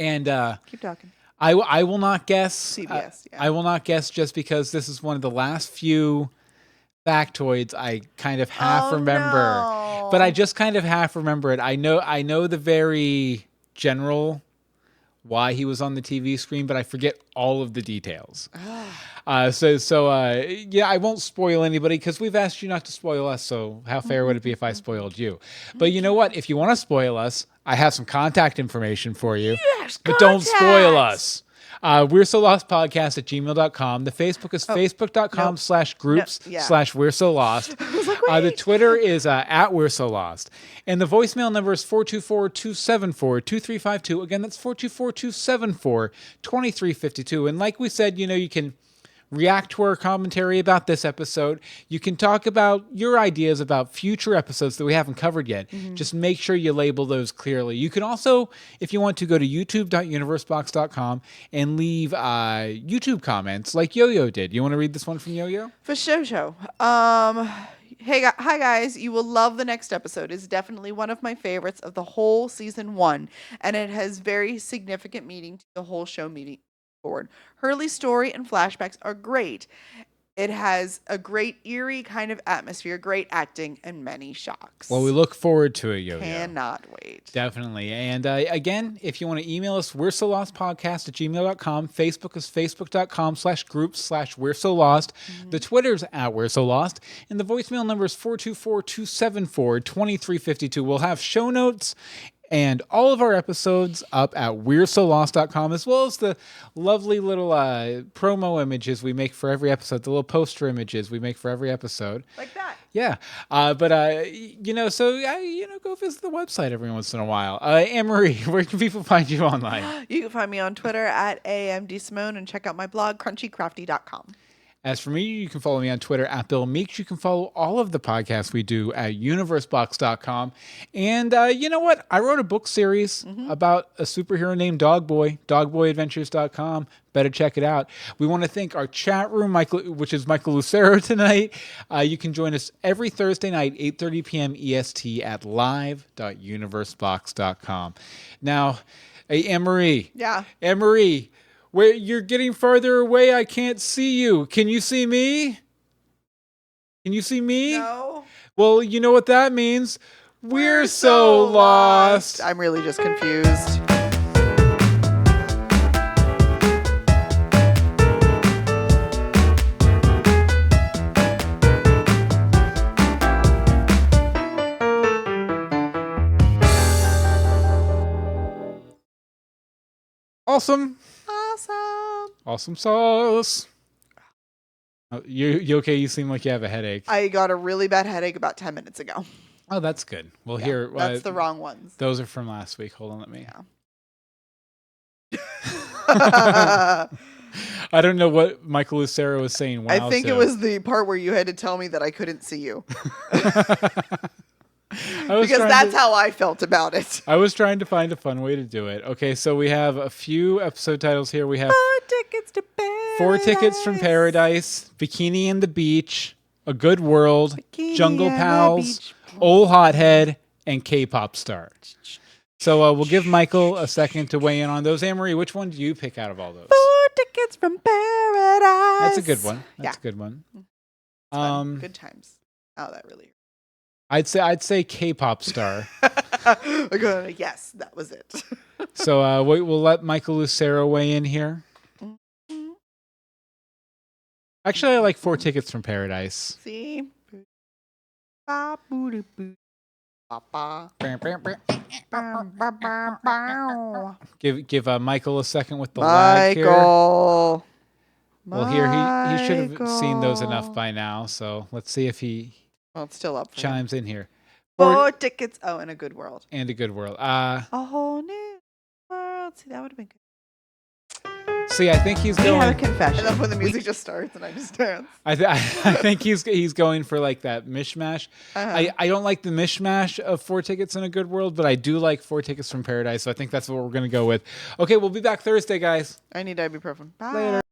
And Keep talking. I will not guess. CBS, yeah. I will not guess just because this is one of the last few factoids I kind of half remember. No. But I just kind of half remember it. I know the very general why he was on the TV screen, but I forget all of the details. Yeah, I won't spoil anybody because we've asked you not to spoil us. So how fair would it be if I spoiled you? But you know what? If you want to spoil us, I have some contact information for you. Yes, but don't spoil contact! us. We're so lost podcast at gmail.com. The Facebook is facebook.com/groups/we're so lost. The Twitter is at we're so lost. And the voicemail number is 424-274-2352. Again, that's 424-274-2352. And like we said, you can react to our commentary about this episode. You can talk about your ideas about future episodes that we haven't covered yet. Just make sure you label those clearly. You can also, if you want to, go to youtube.universebox.com and leave YouTube comments like Yo-Yo did. You want to read this one from Yo-Yo? For sure. Hi guys, you will love the next episode. It's definitely one of my favorites of the whole season 1, and it has very significant meaning to the whole show moving forward. Hurley's story and flashbacks are great. It has a great eerie kind of atmosphere, great acting, and many shocks. Well, we look forward to it, Yo-Yo. Cannot wait. Definitely. And again, if you want to email us, we're so lost podcast at gmail.com. Facebook is facebook.com/groups/we're so lost. The Twitter's at we're so lost. And the voicemail number is 424-274-2352. We'll have show notes and all of our episodes up at we'resolost.com, as well as the lovely little promo images we make for every episode, the little poster images we make for every episode. Like that. Yeah. Go visit the website every once in a while. Anne-Marie, where can people find you online? You can find me on Twitter at DeSimone and check out my blog, crunchycrafty.com. As for me, you can follow me on Twitter at Bill Meeks. You can follow all of the podcasts we do at universebox.com. And you know what? I wrote a book series about a superhero named Dogboy, dogboyadventures.com. Better check it out. We want to thank our chat room, which is Michael Lucero tonight. You can join us every Thursday night, 8:30 p.m. EST at live.universebox.com. Now, hey, Anne-Marie. Yeah. Anne-Marie. Where you're getting farther away, I can't see you. Can you see me? Can you see me? No. Well, you know what that means. We're so lost. I'm really just confused. Awesome. Awesome. Awesome sauce. Oh, you okay? You seem like you have a headache. I got a really bad headache about 10 minutes ago. Oh, that's good. Well, Yeah, here. that's the wrong ones. Those are from last week. Hold on, let me. Yeah. I don't know what Michael Lucero was saying. Wow, I think it was the part where you had to tell me that I couldn't see you. Because that's how I felt about it. I was trying to find a fun way to do it. Okay, so we have a few episode titles here. We have 4 Tickets from Paradise, Bikini and the Beach, A Good World, Bikini Jungle and the Pals, Beach. Old Hothead, and K-Pop Star. So we'll give Michael a second to weigh in on those. Anne-Marie, which one do you pick out of all those? 4 Tickets from Paradise. That's a good one. That's a good one. Good times. Oh, that really. I'd say K-Pop Star. Yes, that was it. So we'll let Michael Lucero weigh in here. Actually, I like 4 Tickets from Paradise. See? Give Michael a second with the lag here. Michael. Well, here he should have seen those enough by now. So let's see if he it's still up. For chimes in here. 4 tickets. Oh, and A Good World. And A Good World. A whole new world. See, that would have been good. See, I think he's We going. have a confession. I love when the music just starts and I just dance. I think he's going for like that mishmash. I don't like the mishmash of 4 Tickets in A Good World, but I do like 4 Tickets from Paradise. So I think that's what we're gonna go with. Okay, we'll be back Thursday, guys. I need ibuprofen. Bye. Later.